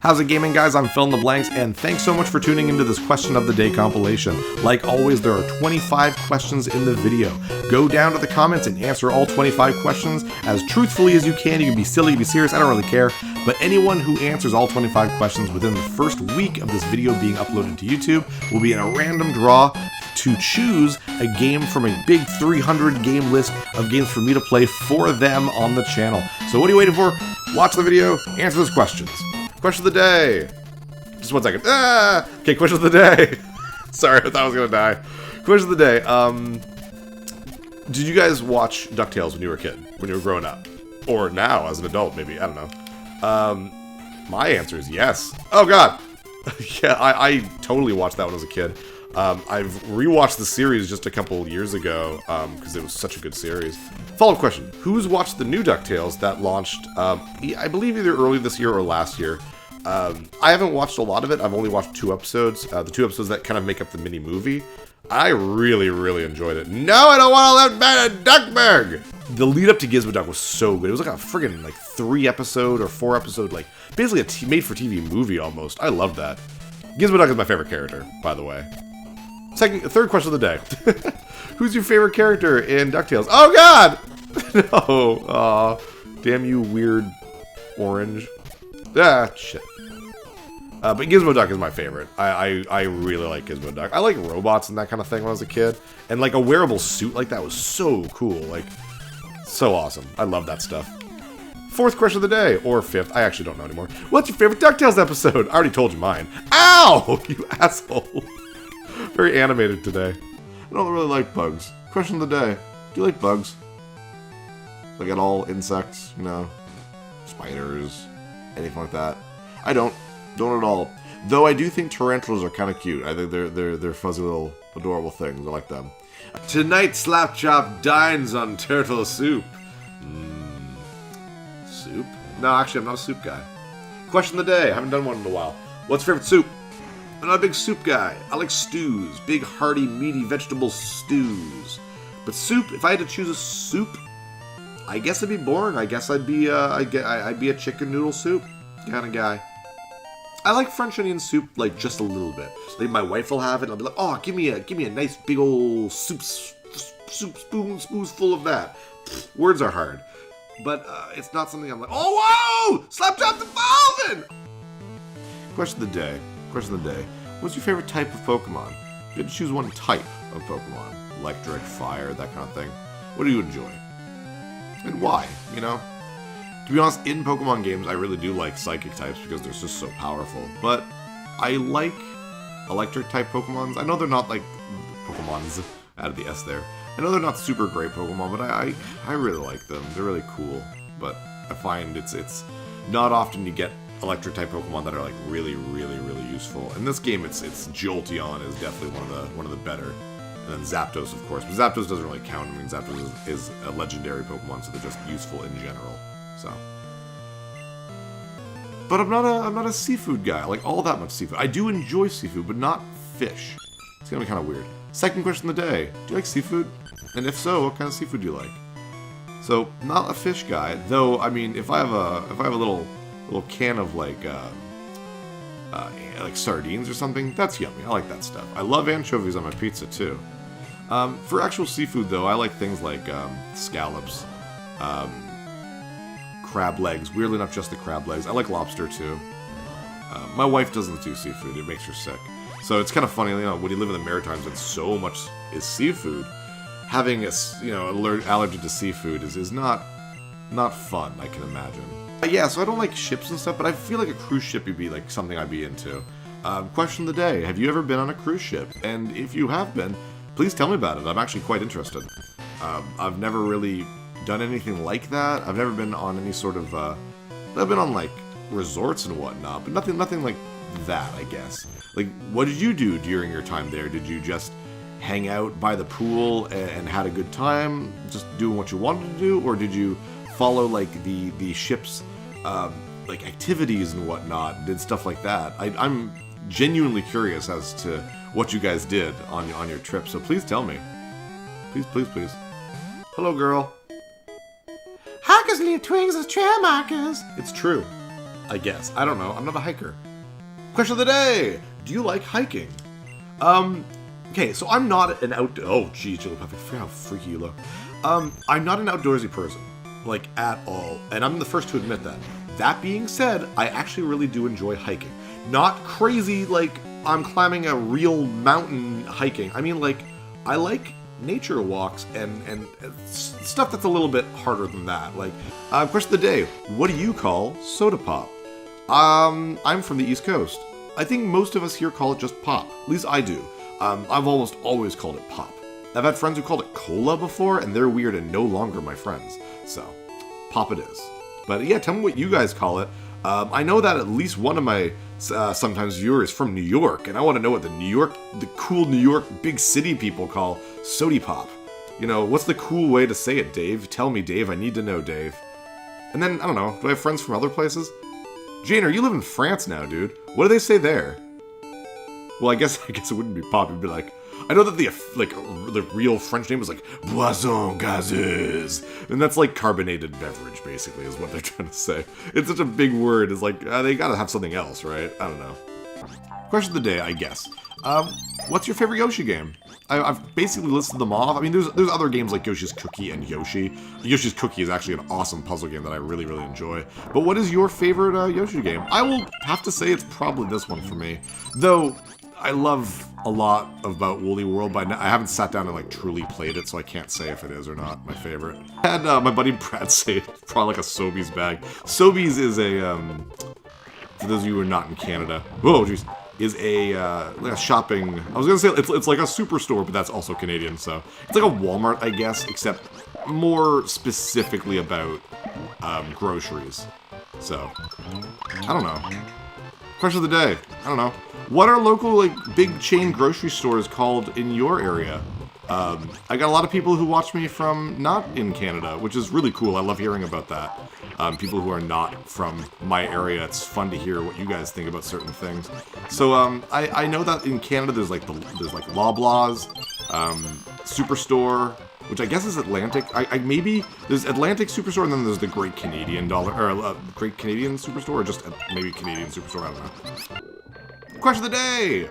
How's it gaming, guys? I'm Phil in the Blanks, and thanks so much for tuning into this Question of the Day compilation. Like always, there are 25 questions in the video. Go down to the comments and answer all 25 questions as truthfully as you can. You can be silly, be serious, I don't really care. But anyone who answers all 25 questions within the first week of this video being uploaded to YouTube will be in a random draw to choose a game from a big 300 game list of games for me to play for them on the channel. So what are you waiting for? Watch the video, answer those questions. Question of the day. Just 1 second. Okay, question of the day. Sorry, I thought I was gonna die. Question of the day. Did you guys watch DuckTales when you were a kid? When you were growing up? Or now, as an adult, maybe? I don't know. My answer is yes. Oh, God. Yeah, I totally watched that when I was a kid. I've rewatched the series just a couple years ago, because it was such a good series. Follow-up question. Who's watched the new DuckTales that launched, I believe either early this year or last year? I haven't watched a lot of it. I've only watched 2 episodes. The 2 episodes that kind of make up the mini-movie. I really, really enjoyed it. No, I don't want to live bad at Duckburg! The lead-up to Gizmoduck was so good. It was like a friggin' 3-episode or 4-episode, basically a made-for-TV movie almost. I love that. Gizmoduck is my favorite character, by the way. Third question of the day. Who's your favorite character in DuckTales? Oh, God! No. Aw. Damn you, weird orange. Ah, shit. But Gizmoduck is my favorite. I really like Gizmoduck. I like robots and that kind of thing when I was a kid. And, a wearable suit like that was so cool. So awesome. I love that stuff. Fourth question of the day. Or fifth. I actually don't know anymore. What's your favorite DuckTales episode? I already told you mine. Ow! You asshole. Very animated today. I don't really like bugs. Question of the day. Do you like bugs? At all insects, spiders, anything like that? I don't. Don't at all. Though I do think tarantulas are kind of cute. I think they're fuzzy little adorable things. I like them. Tonight Slapchop dines on turtle soup. Soup? No, actually I'm not a soup guy. Question of the day. I haven't done one in a while. What's your favorite soup? I'm not a big soup guy. I like stews. Big, hearty, meaty vegetable stews. But soup, if I had to choose a soup, I guess it'd be boring. I guess I'd be a chicken noodle soup kind of guy. I like French onion soup, just a little bit. My wife will have it, and I'll be like, oh, give me a nice big old soup spoonful of that. Words are hard. But it's not something I'm like, oh, whoa! Slapchop evolving! Question of the day. Question of the day. What's your favorite type of Pokemon? If you had to choose one type of Pokemon, electric, fire, that kind of thing, what do you enjoy? And why, To be honest, in Pokemon games, I really do like psychic types because they're just so powerful. But I like electric type Pokemons. I know they're not Pokemons, added the S there. I know they're not super great Pokemon, but I really like them. They're really cool. But I find it's not often you get electric type Pokemon that are really, really, really useful. In this game, it's Jolteon is definitely one of the better. And then Zapdos, of course. But Zapdos doesn't really count. I mean, Zapdos is a legendary Pokemon, so they're just useful in general. So. But I'm not a seafood guy. I like all that much seafood. I do enjoy seafood, but not fish. It's gonna be kind of weird. Second question of the day. Do you like seafood? And if so, what kind of seafood do you like? So, not a fish guy. Though, I mean, if I have a little can of sardines or something, that's yummy. I like that stuff. I love anchovies on my pizza too. For actual seafood though, I like things like scallops, crab legs. Weirdly enough, just the crab legs. I like lobster too. My wife doesn't do seafood. It makes her sick. So it's kind of funny, when you live in the Maritimes and so much is seafood, having allergy to seafood is not fun, I can imagine. Yeah, so I don't like ships and stuff, but I feel like a cruise ship would be something I'd be into. Question of the day. Have you ever been on a cruise ship? And if you have been, please tell me about it. I'm actually quite interested. I've never really done anything like that. I've never been on any sort of, I've been on resorts and whatnot, but nothing like that, I guess. What did you do during your time there? Did you just hang out by the pool and had a good time, just doing what you wanted to do? Or did you follow the ship's activities and whatnot, did stuff like that? I'm genuinely curious as to what you guys did on your trip, so please tell me. Please, please, please. Hello, girl. Hackers leave twigs as trail markers. It's true. I guess. I don't know. I'm not a hiker. Question of the day. Do you like hiking? Okay, so I'm not an oh, geez, you look how freaky you look. I'm not an outdoorsy person, like, at all, and I'm the first to admit that. That being said, I actually really do enjoy hiking. Not crazy, like, I'm climbing a real mountain hiking. I mean, like, I like nature walks and stuff that's a little bit harder than that. Like, question of the day, what do you call soda pop? I'm from the East Coast. I think most of us here call it just pop. At least I do. I've almost always called it pop. I've had friends who called it cola before, and they're weird and no longer my friends. So, pop it is. But yeah, tell me what you guys call it. I know that at least one of my sometimes viewers is from New York, and I want to know what the cool New York big city people call sody pop. You know, what's the cool way to say it, Dave? Tell me, Dave. I need to know, Dave. And then, I don't know, do I have friends from other places? Janer, you live in France now, dude. What do they say there? Well, I guess it wouldn't be pop. It'd be like, I know that the real French name is like boisson gazeuse, and that's like carbonated beverage, basically, is what they're trying to say. It's such a big word. It's like they gotta have something else, right? I don't know. Question of the day, I guess. What's your favorite Yoshi game? I've basically listed them off. I mean, there's other games like Yoshi's Cookie and Yoshi. Yoshi's Cookie is actually an awesome puzzle game that I really, really enjoy. But what is your favorite Yoshi game? I will have to say it's probably this one for me. Though, I love a lot about Woolly World, but I haven't sat down and like truly played it, so I can't say if it is or not my favorite. I had my buddy Brad say it's probably like a Sobeys bag. Sobeys is a, for those of you who are not in Canada, whoa, jeez, is like a shopping, I was gonna say it's like a superstore, but that's also Canadian, so it's like a Walmart, I guess, except more specifically about groceries. So, I don't know. Question of the day. I don't know. What are local, like, big chain grocery stores called in your area? I got a lot of people who watch me from not in Canada, which is really cool. I love hearing about that. People who are not from my area, it's fun to hear what you guys think about certain things. So, I know that in Canada there's like Loblaws, Superstore, which I guess is Atlantic. Maybe there's Atlantic Superstore, and then there's the Great Canadian Great Canadian Superstore, or just maybe Canadian Superstore. I don't know. Question of the day.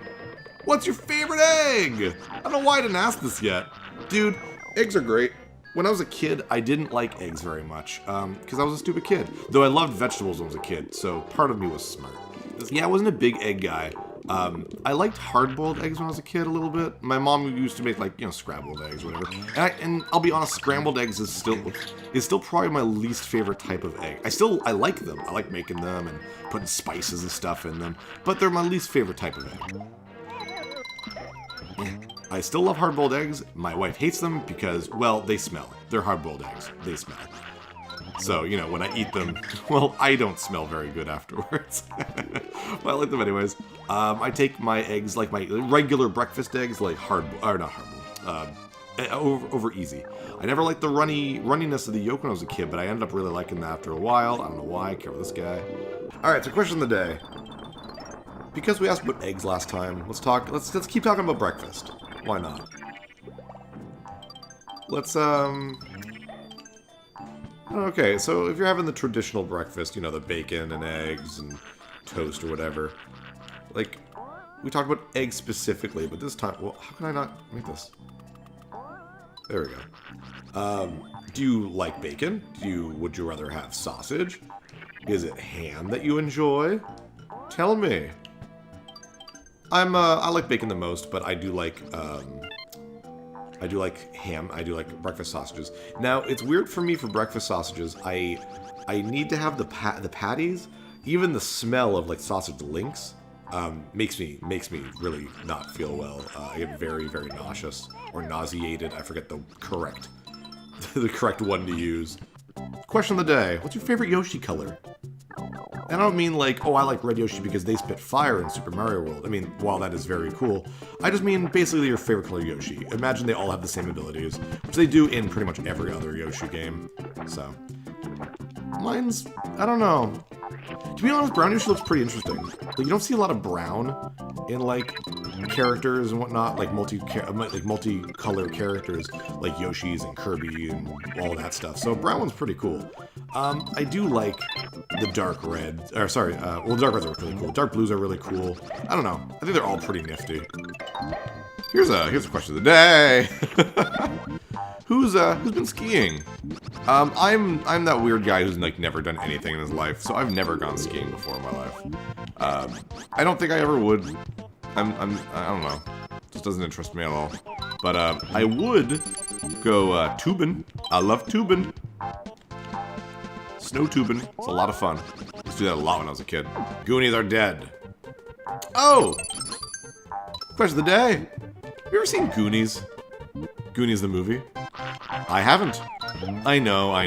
What's your favorite egg? I don't know why I didn't ask this yet. Dude, eggs are great. When I was a kid, I didn't like eggs very much, because I was a stupid kid. Though I loved vegetables when I was a kid, so part of me was smart. Yeah, I wasn't a big egg guy. I liked hard-boiled eggs when I was a kid a little bit. My mom used to make, like, you know, scrambled eggs, whatever. And I'll be honest, scrambled eggs is still probably my least favorite type of egg. I like them. I like making them and putting spices and stuff in them, but they're my least favorite type of egg. I still love hard-boiled eggs. My wife hates them because, well, they smell. They're hard-boiled eggs. They smell. So, you know, when I eat them, well, I don't smell very good afterwards. But I like them anyways. I take my eggs, like my regular breakfast eggs, like over easy. I never liked the runniness of the yolk when I was a kid, but I ended up really liking that after a while. I don't know why. I care about this guy. Alright, so question of the day. Because we asked about eggs last time, let's keep talking about breakfast. Why not? Let's, okay, so if you're having the traditional breakfast, you know, the bacon and eggs and toast or whatever, like, we talked about eggs specifically, but this time, well, how can I not make this? There we go. Do you like bacon? Would you rather have sausage? Is it ham that you enjoy? Tell me. I like bacon the most, but I do like ham. I do like breakfast sausages. Now, it's weird for me for breakfast sausages. I need to have the patties. Even the smell of like sausage links makes me really not feel well. I get very, very nauseous or nauseated. I forget the correct one to use. Question of the day: what's your favorite Yoshi color? And I don't mean like, oh, I like red Yoshi because they spit fire in Super Mario World. I mean, while that is very cool, I just mean basically your favorite color Yoshi. Imagine they all have the same abilities, which they do in pretty much every other Yoshi game. So, mine's, I don't know. To be honest, brown Yoshi looks pretty interesting. Like, you don't see a lot of brown in, like, characters and whatnot, like multi-color characters, like Yoshi's and Kirby and all that stuff. So brown one's pretty cool. I do like the dark red, or sorry, well, the dark reds are really cool. Dark blues are really cool. I don't know. I think they're all pretty nifty. Here's a question of the day. Who's been skiing? I'm that weird guy who's like never done anything in his life, so I've never gone skiing before in my life. I don't think I ever would. I don't know. Just doesn't interest me at all. But I would go tubing. I love tubing. Snow tubing. It's a lot of fun. I used to do that a lot when I was a kid. Goonies are dead. Oh! Question of the day. Have you ever seen Goonies? Goonies the movie? I haven't. I know. I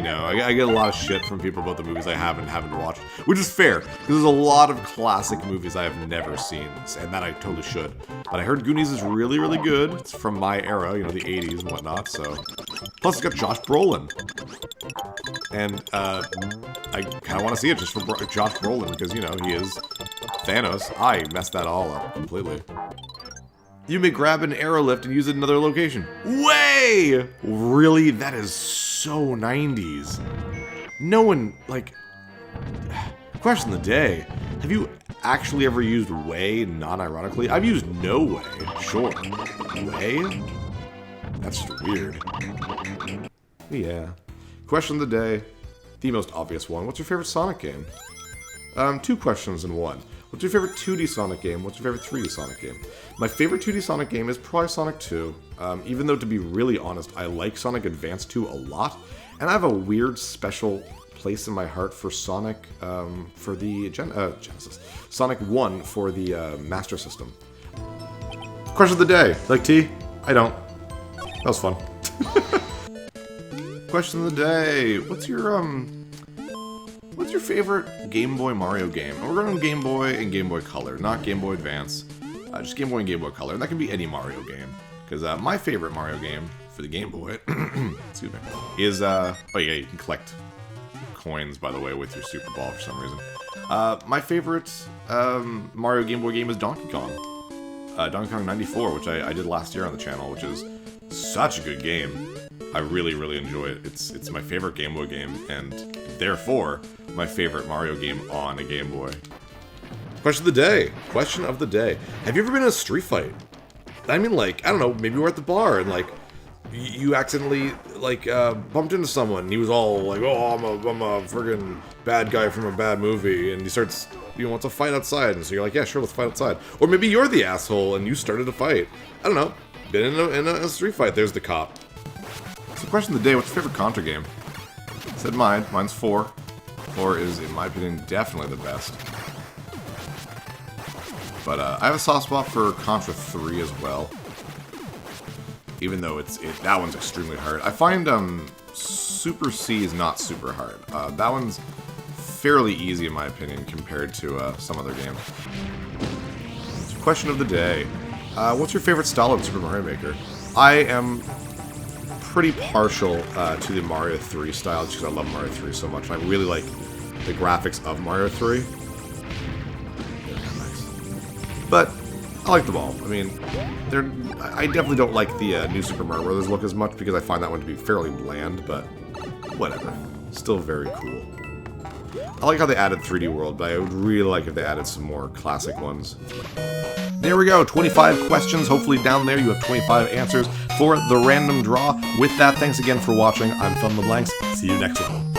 get a lot of shit from people about the movies I haven't watched, which is fair, because there's a lot of classic movies I have never seen, and that I totally should. But I heard Goonies is really, really good. It's from my era, you know, the 80s and whatnot, so... Plus, it's got Josh Brolin. And, I kind of want to see it just for Josh Brolin, because, you know, he is Thanos. I messed that all up completely. You may grab an arrow lift and use it in another location. Way! Really? That is so 90s. No one, like... Question of the day. Have you actually ever used way, non-ironically? I've used no way. Sure. Way? That's just weird. Yeah. Question of the day. The most obvious one. What's your favorite Sonic game? 2 questions in one. What's your favorite 2D Sonic game? What's your favorite 3D Sonic game? My favorite 2D Sonic game is probably Sonic 2. Even though, to be really honest, I like Sonic Advance 2 a lot. And I have a weird, special place in my heart for Sonic for the Genesis. Sonic 1 for the Master System. Question of the day. Like tea? I don't. That was fun. Question of the day. What's your favorite Game Boy Mario game? And we're going Game Boy and Game Boy Color, not Game Boy Advance. Just Game Boy and Game Boy Color. And that can be any Mario game. Because my favorite Mario game for the Game Boy, excuse me, is, oh yeah, you can collect coins, by the way, with your Super Ball for some reason. My favorite Mario Game Boy game is Donkey Kong. Donkey Kong 94, which I did last year on the channel, which is such a good game. I really, really enjoy it. It's my favorite Game Boy game, and therefore, my favorite Mario game on a Game Boy. Question of the day. Question of the day. Have you ever been in a street fight? I mean, like, I don't know, maybe we're at the bar, and, like, you accidentally, like, bumped into someone, and he was all like, oh, I'm a friggin' bad guy from a bad movie, and he starts, you know, wants to fight outside, and so you're like, yeah, sure, let's fight outside. Or maybe you're the asshole, and you started a fight. I don't know. Been in a street fight. There's the cop. So question of the day, what's your favorite Contra game? I said mine. Mine's 4. 4 is, in my opinion, definitely the best. But I have a soft spot for Contra 3 as well. Even though that one's extremely hard. I find Super C is not super hard. That one's fairly easy in my opinion compared to some other games. Question of the day. What's your favorite style of Super Mario Maker? I am pretty partial to the Mario 3 style just because I love Mario 3 so much. I really like the graphics of Mario 3. They're kind of nice. But I like them all. I mean, I definitely don't like the new Super Mario Bros. Look as much because I find that one to be fairly bland, but whatever. Still very cool. I like how they added 3D World, but I would really like if they added some more classic ones. There we go, 25 questions. Hopefully down there you have 25 answers for the random draw. With that, thanks again for watching. I'm Fill in the Blanks. See you next one.